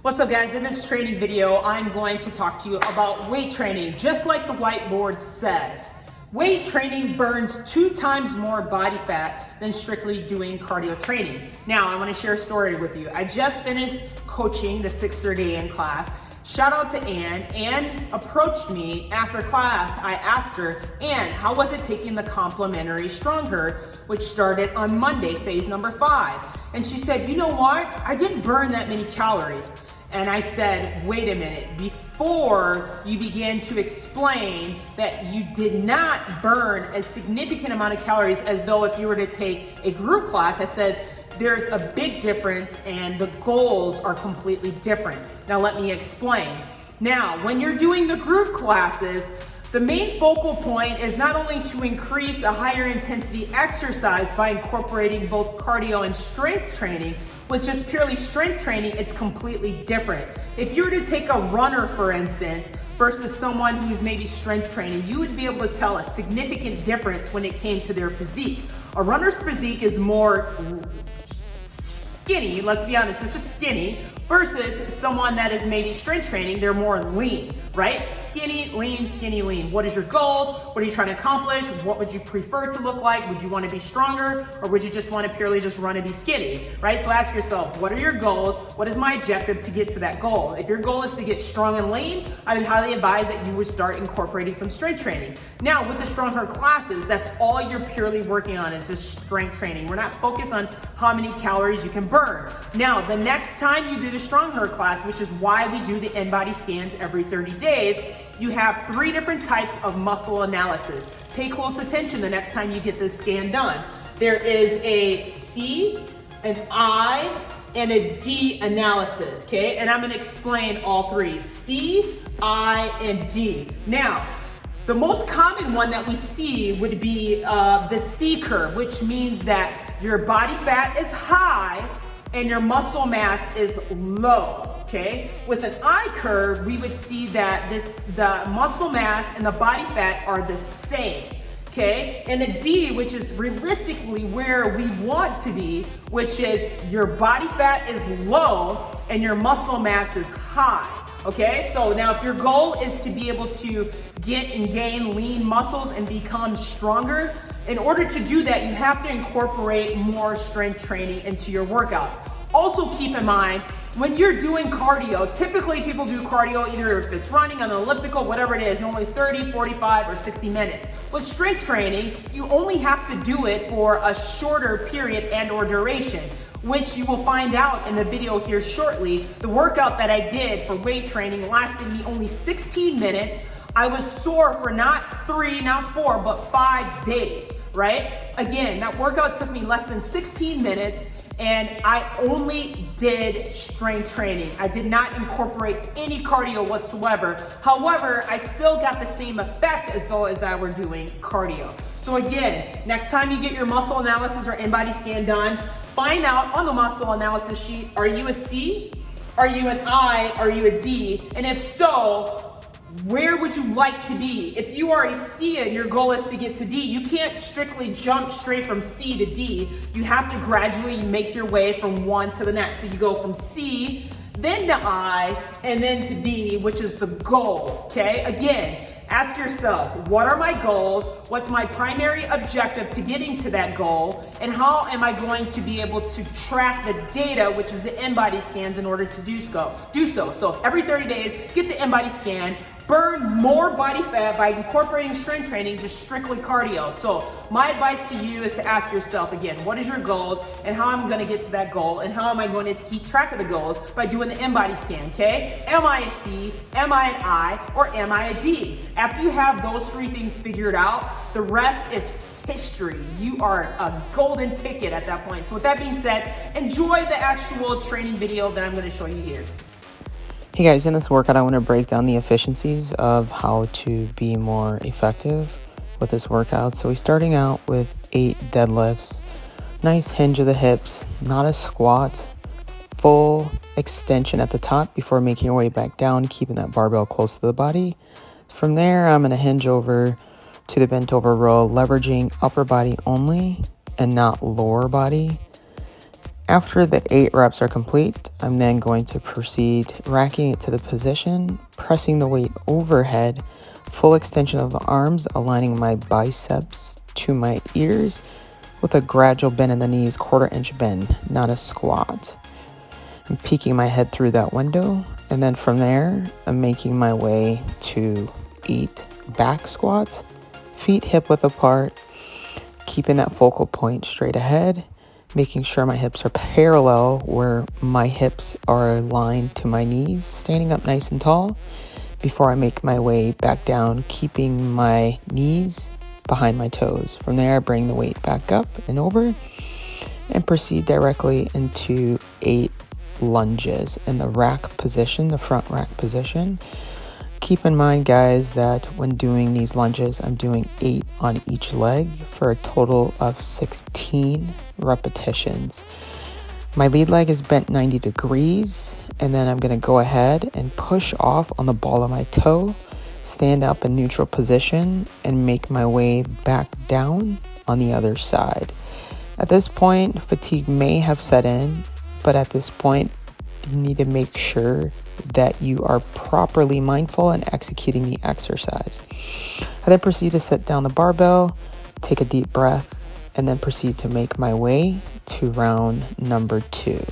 What's up guys, in this training video, I'm going to talk to you about weight training. Just like the whiteboard says, weight training burns 2 times more body fat than strictly doing cardio training. Now, I want to share a story with you. I just finished coaching the 6:30 a.m. class. Shout out to Ann. Ann approached me after class. I asked her, Ann, how was it taking the complimentary Stronger, which started on Monday, phase number 5? And she said, you know what? I didn't burn that many calories. And I said, wait a minute, before you began to explain that you did not burn a significant amount of calories as though if you were to take a group class, I said, there's a big difference and the goals are completely different. Now let me explain. Now, when you're doing the group classes, the main focal point is not only to increase a higher intensity exercise by incorporating both cardio and strength training, with just purely strength training, it's completely different. If you were to take a runner, for instance, versus someone who's maybe strength training, you would be able to tell a significant difference when it came to their physique. A runner's physique is more skinny, let's be honest, it's just skinny, versus someone that is maybe strength training, they're more lean, right? Skinny, lean. What is your goals? What are you trying to accomplish? What would you prefer to look like? Would you want to be stronger, or would you just want to purely just run and be skinny, right? So ask yourself, what are your goals? What is my objective to get to that goal? If your goal is to get strong and lean, I would highly advise that you would start incorporating some strength training. Now, with the Stronger classes, that's all you're purely working on is just strength training. We're not focused on how many calories you can burn. Now, the next time you do the Stronger class, which is why we do the in-body scans every 30 days, you have 3 different types of muscle analysis. Pay close attention the next time you get this scan done. There is a C, an I, and a D analysis, okay? And I'm gonna explain all 3, C, I, and D. Now, the most common one that we see would be the C curve, which means that your body fat is high and your muscle mass is low, okay? With an I curve, we would see that the muscle mass and the body fat are the same, okay? And a D, which is realistically where we want to be, which is your body fat is low and your muscle mass is high. Okay, so now if your goal is to be able to get and gain lean muscles and become stronger, in order to do that, you have to incorporate more strength training into your workouts. Also keep in mind, when you're doing cardio, typically people do cardio either if it's running on an elliptical, whatever it is, normally 30, 45, or 60 minutes. With strength training, you only have to do it for a shorter period and or duration, which you will find out in the video here shortly. The workout that I did for weight training lasted me only 16 minutes. I was sore for not 3, not 4, but 5 days, right? Again, that workout took me less than 16 minutes and I only did strength training. I did not incorporate any cardio whatsoever. However, I still got the same effect as though as I were doing cardio. So again, next time you get your muscle analysis or in-body scan done, find out on the muscle analysis sheet, are you a C? Are you an I? Are you a D? And if so, where would you like to be? If you are a C and your goal is to get to D, you can't strictly jump straight from C to D. You have to gradually make your way from one to the next. So you go from C, then to I, and then to D, which is the goal, okay? Again, ask yourself, what are my goals? What's my primary objective to getting to that goal? And how am I going to be able to track the data, which is the in-body scans, in order to do so? So every 30 days, get the in-body scan, burn more body fat by incorporating strength training, just strictly cardio. So my advice to you is to ask yourself again, what is your goals and how I'm gonna get to that goal and how am I going to keep track of the goals by doing the in-body scan, okay? Am I a C, am I an I, or am I a D? After you have those 3 things figured out, the rest is history. You are a golden ticket at that point. So with that being said, enjoy the actual training video that I'm gonna show you here. Hey guys, in this workout I want to break down the efficiencies of how to be more effective with this workout. So we're starting out with 8 deadlifts, nice hinge of the hips, not a squat, full extension at the top before making your way back down, keeping that barbell close to the body. From there I'm going to hinge over to the bent over row, leveraging upper body only and not lower body. After the 8 reps are complete, I'm then going to proceed racking it to the position, pressing the weight overhead, full extension of the arms, aligning my biceps to my ears with a gradual bend in the knees, 1/4 inch bend, not a squat. I'm peeking my head through that window, and then from there, I'm making my way to 8 back squats, feet hip width apart, keeping that focal point straight ahead, making sure my hips are parallel where my hips are aligned to my knees, standing up nice and tall before I make my way back down, keeping my knees behind my toes. From there, I bring the weight back up and over and proceed directly into 8 lunges in the rack position, the front rack position. Keep in mind, guys, that when doing these lunges, I'm doing 8 on each leg for a total of 16 repetitions. My lead leg is bent 90 degrees, and then I'm going to go ahead and push off on the ball of my toe, stand up in neutral position, and make my way back down on the other side. At this point, fatigue may have set in, but at this point, you need to make sure that you are properly mindful in executing the exercise. I then proceed to set down the barbell, take a deep breath, and then proceed to make my way to round number 2.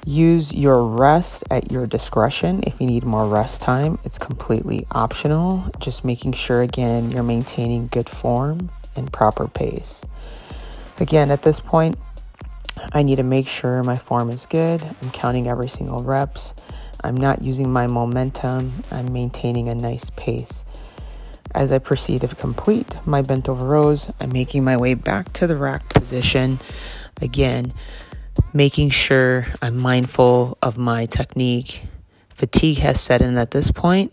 Use your rest at your discretion. If you need more rest time, it's completely optional. Just making sure, again, you're maintaining good form and proper pace. Again, at this point, I need to make sure my form is good. I'm counting every single reps. I'm not using my momentum. I'm maintaining a nice pace. As I proceed to complete my bent over rows, I'm making my way back to the rack position. Again, making sure I'm mindful of my technique. Fatigue has set in at this point,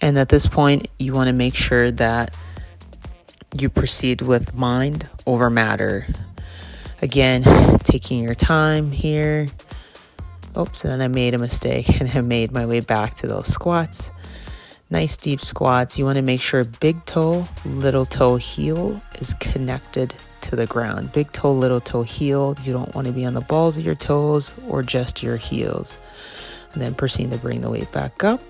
and at this point, you want to make sure that you proceed with mind over matter. Again, taking your time here. Oops, and then I made a mistake and I made my way back to those squats. Nice deep squats. You want to make sure big toe, little toe, heel is connected to the ground. Big toe, little toe, heel. You don't want to be on the balls of your toes or just your heels. And then proceeding to bring the weight back up,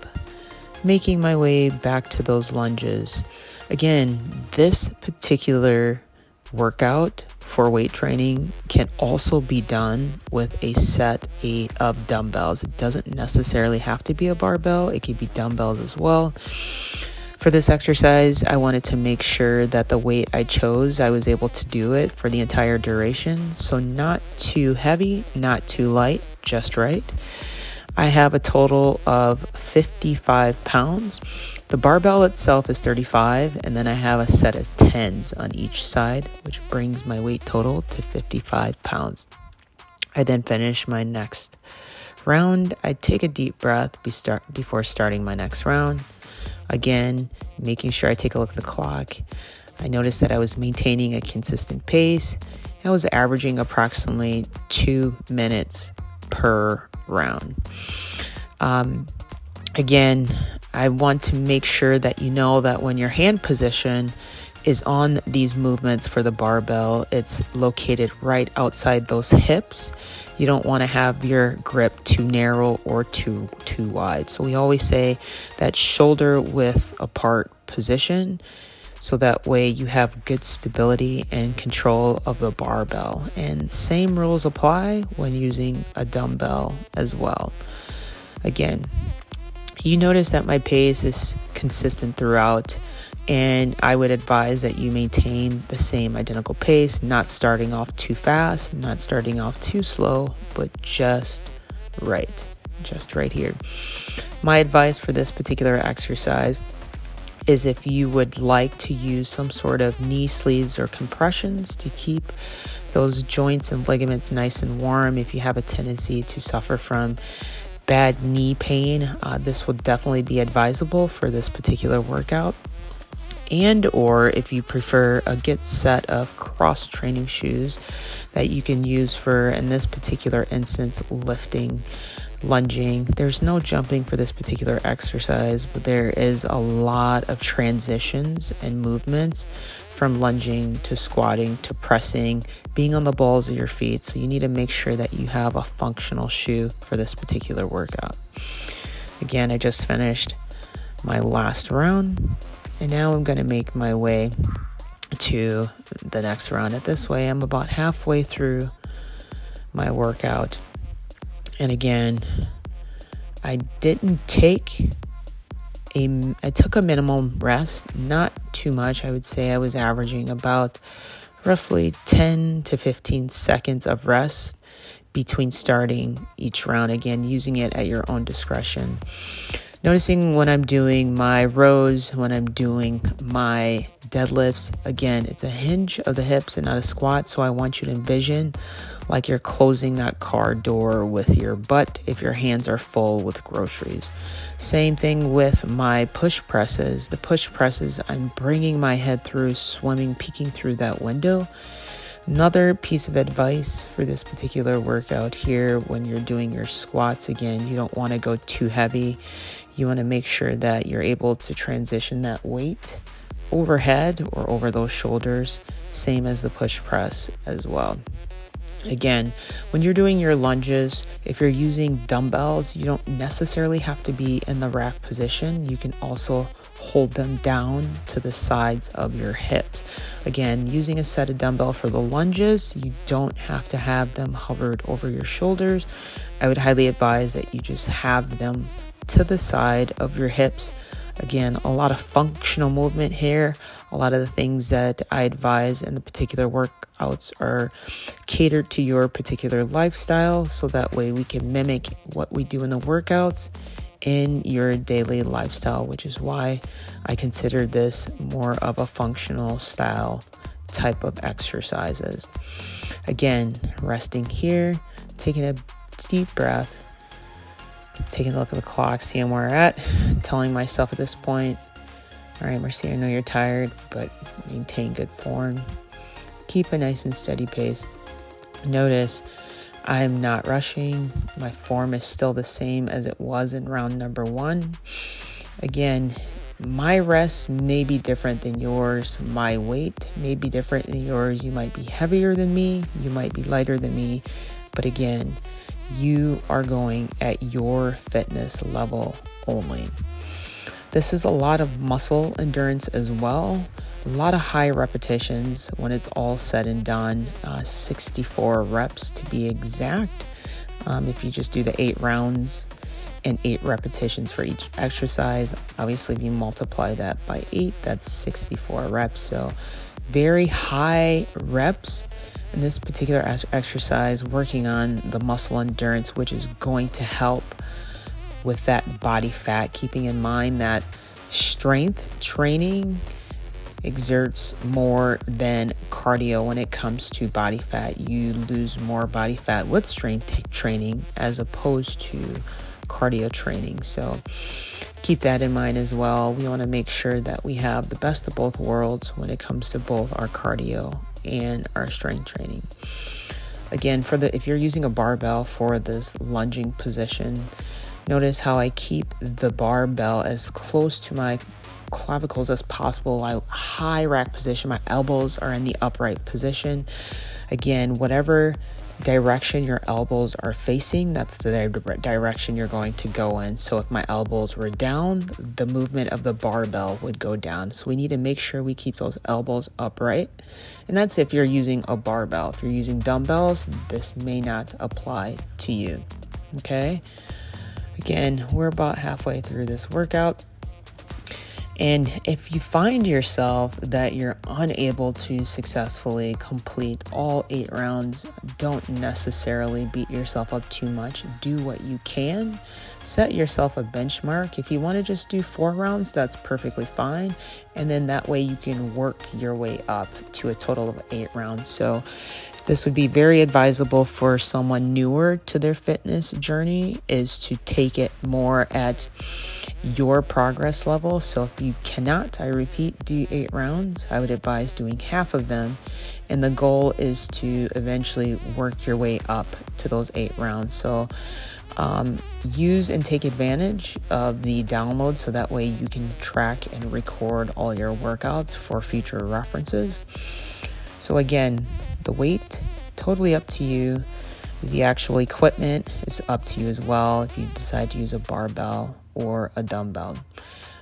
making my way back to those lunges. Again, this particular workout for weight training can also be done with a set of dumbbells. It doesn't necessarily have to be a barbell. It could be dumbbells as well. For this exercise, I wanted to make sure that the weight I chose, I was able to do it for the entire duration. So not too heavy, not too light, just right. I have a total of 55 pounds. The barbell itself is 35, and then I have a set of 10s on each side, which brings my weight total to 55 pounds. I then finish my next round. I take a deep breath before starting my next round. Again, making sure I take a look at the clock. I noticed that I was maintaining a consistent pace. I was averaging approximately 2 minutes per round. Again, I want to make sure that you know that when your hand position is on these movements for the barbell, it's located right outside those hips. You don't want to have your grip too narrow or too wide. So we always say that shoulder width apart position, so that way you have good stability and control of the barbell. And same rules apply when using a dumbbell as well. Again, you notice that my pace is consistent throughout, and I would advise that you maintain the same identical pace, not starting off too fast, not starting off too slow, but just right here. My advice for this particular exercise is if you would like to use some sort of knee sleeves or compressions to keep those joints and ligaments nice and warm, if you have a tendency to suffer from bad knee pain, this will definitely be advisable for this particular workout. And or if you prefer a good set of cross training shoes that you can use for, in this particular instance, lifting lunging. There's no jumping for this particular exercise, but there is a lot of transitions and movements from lunging to squatting to pressing, being on the balls of your feet. So you need to make sure that you have a functional shoe for this particular workout. Again, I just finished my last round, and now I'm going to make my way to the next round. At this way, I'm about halfway through my workout. And again, I took a minimum rest, not too much. I would say I was averaging about roughly 10 to 15 seconds of rest between starting each round. Again, using it at your own discretion. Noticing when I'm doing my rows, when I'm doing my deadlifts, again, it's a hinge of the hips and not a squat. So I want you to envision like you're closing that car door with your butt if your hands are full with groceries. Same thing with my push presses. The push presses, I'm bringing my head through, swimming, peeking through that window. Another piece of advice for this particular workout here, when you're doing your squats, again, you don't want to go too heavy. You want to make sure that you're able to transition that weight overhead or over those shoulders, same as the push press as well. Again, when you're doing your lunges, if you're using dumbbells, you don't necessarily have to be in the rack position. You can also hold them down to the sides of your hips. Again, using a set of dumbbell for the lunges, you don't have to have them hovered over your shoulders. I would highly advise that you just have them to the side of your hips. Again, a lot of functional movement here. A lot of the things that I advise in the particular workouts are catered to your particular lifestyle, so that way we can mimic what we do in the workouts in your daily lifestyle, which is why I consider this more of a functional style type of exercises. Again, resting here, taking a deep breath, taking a look at the clock, seeing where we're at, telling myself at this point, all right, Marciea, I know you're tired, but maintain good form. Keep a nice and steady pace. Notice I'm not rushing. My form is still the same as it was in round number 1. Again, my rest may be different than yours. My weight may be different than yours. You might be heavier than me. You might be lighter than me. But again, you are going at your fitness level only. This is a lot of muscle endurance as well. A lot of high repetitions when it's all said and done. 64 reps to be exact. If you just do the 8 rounds and 8 repetitions for each exercise, obviously if you multiply that by 8, that's 64 reps. So very high reps in this particular exercise, working on the muscle endurance, which is going to help with that body fat, keeping in mind that strength training exerts more than cardio when it comes to body fat. You lose more body fat with strength training as opposed to cardio training. So keep that in mind as well. We want to make sure that we have the best of both worlds when it comes to both our cardio and our strength training. Again, if you're using a barbell for this lunging position, notice how I keep the barbell as close to my clavicles as possible. High rack position. My elbows are in the upright position. Again, whatever direction your elbows are facing, that's the direction you're going to go in. So if my elbows were down, the movement of the barbell would go down. So we need to make sure we keep those elbows upright. And that's if you're using a barbell. If you're using dumbbells, this may not apply to you. Okay? Again, we're about halfway through this workout. And if you find yourself that you're unable to successfully complete all 8 rounds, don't necessarily beat yourself up too much. Do what you can. Set yourself a benchmark. If you want to just do 4 rounds, that's perfectly fine. And then that way you can work your way up to a total of 8 rounds. So this would be very advisable for someone newer to their fitness journey, is to take it more at your progress level. So if you cannot, I repeat, do 8 rounds, I would advise doing half of them. And the goal is to eventually work your way up to those 8 rounds. So Use and take advantage of the download so that way you can track and record all your workouts for future references. So again, the weight, totally up to you. The actual equipment is up to you as well if you decide to use a barbell or a dumbbell.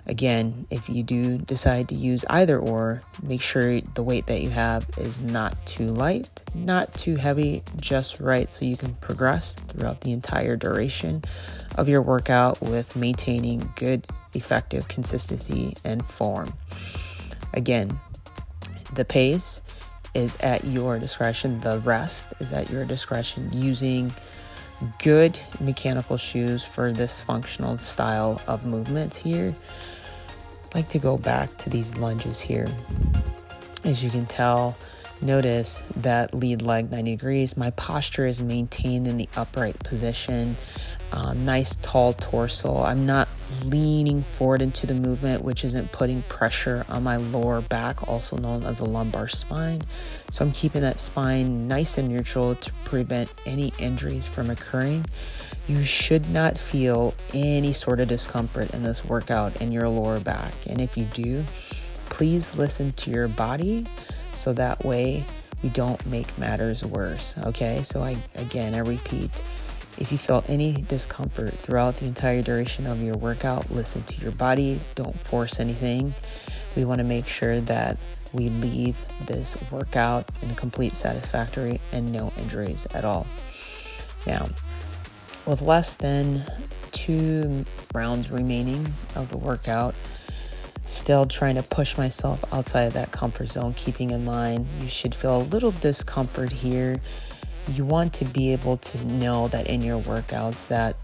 Again, if you do decide to use either or, make sure the weight that you have is not too light, not too heavy, just right so you can progress throughout the entire duration of your workout with maintaining good, effective consistency and form. Again, the pace is at your discretion. The rest is at your discretion using good mechanical shoes for this functional style of movement here. I'd like to go back to these lunges here. As you can tell, notice that lead leg 90 degrees. My posture is maintained in the upright position. Nice tall torso. I'm not leaning forward into the movement, which isn't putting pressure on my lower back, also known as a lumbar spine. So I'm keeping that spine nice and neutral to prevent any injuries from occurring. You should not feel any sort of discomfort in this workout in your lower back. And if you do, please listen to your body so that way we don't make matters worse. Okay, so I repeat, if you feel any discomfort throughout the entire duration of your workout, listen to your body. Don't force anything. We want to make sure that we leave this workout in complete satisfactory and no injuries at all. Now, with less than 2 rounds remaining of the workout, still trying to push myself outside of that comfort zone, keeping in mind you should feel a little discomfort here. You want to be able to know that in your workouts that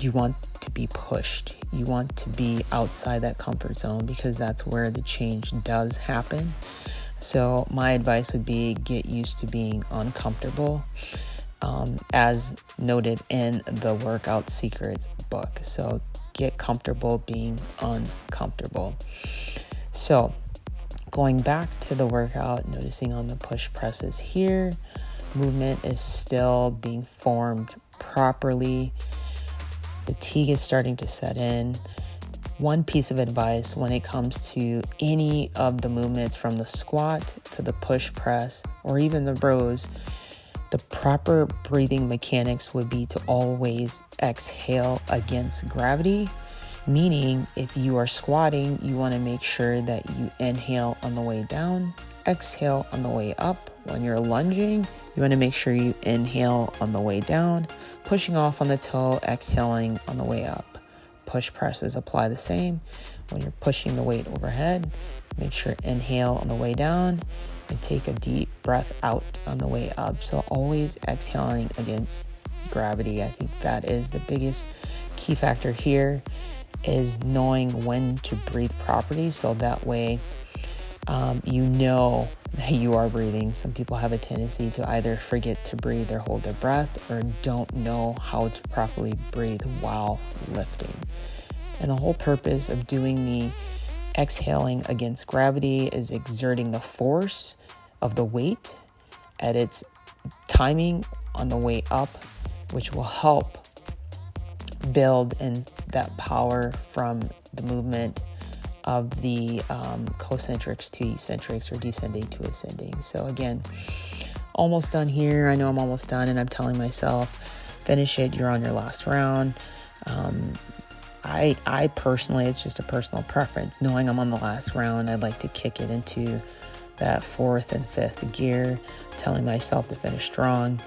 you want to be pushed. You want to be outside that comfort zone because that's where the change does happen. So my advice would be get used to being uncomfortable, as noted in the Workout Secrets book. So get comfortable being uncomfortable. So going back to the workout, noticing on the push presses here, movement is still being formed properly. Fatigue is starting to set in. One piece of advice when it comes to any of the movements from the squat to the push press or even the rows, the proper breathing mechanics would be to always exhale against gravity. Meaning, if you are squatting, you want to make sure that you inhale on the way down, exhale on the way up. When you're lunging, you want to make sure you inhale on the way down, pushing off on the toe, exhaling on the way up. Push presses apply the same. When you're pushing the weight overhead, make sure inhale on the way down and take a deep breath out on the way up. So always exhaling against gravity. I think that is the biggest key factor here, is knowing when to breathe properly so that way you know that you are breathing. Some people have a tendency to either forget to breathe or hold their breath or don't know how to properly breathe while lifting. And the whole purpose of doing the exhaling against gravity is exerting the force of the weight at its timing on the way up, which will help build in that power from the movement of the concentrics to eccentrics or descending to ascending. So again, almost done here. I know I'm almost done and I'm telling myself, finish it. You're on your last round. I personally, it's just a personal preference. Knowing I'm on the last round, I'd like to kick it into that 4th and 5th gear, telling myself to finish strong.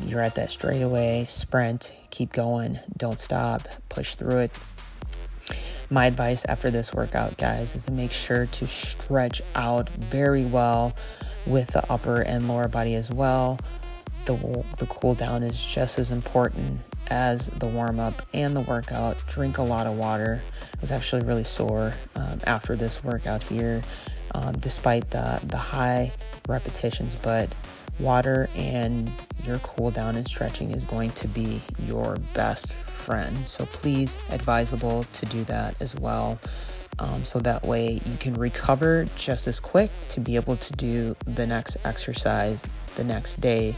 You're at that straightaway, sprint, keep going, don't stop, push through it. My advice after this workout, guys, is to make sure to stretch out very well with the upper and lower body as well. The cool down is just as important as the warm up and the workout. Drink a lot of water. I was actually really sore after this workout here, despite the high repetitions, but water and your cool down and stretching is going to be your best friend. So please, advisable to do that as well. So that way you can recover just as quick to be able to do the next exercise the next day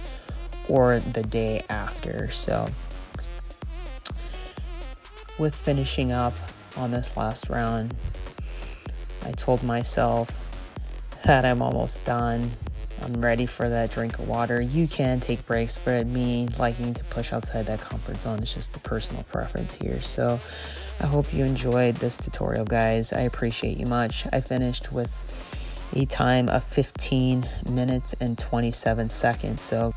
or the day after. So with finishing up on this last round. I told myself that I'm almost done. I'm ready for that drink of water. You can take breaks, but me liking to push outside that comfort zone is just a personal preference here. So I hope you enjoyed this tutorial, guys. I appreciate you much. I finished with a time of 15 minutes and 27 seconds. So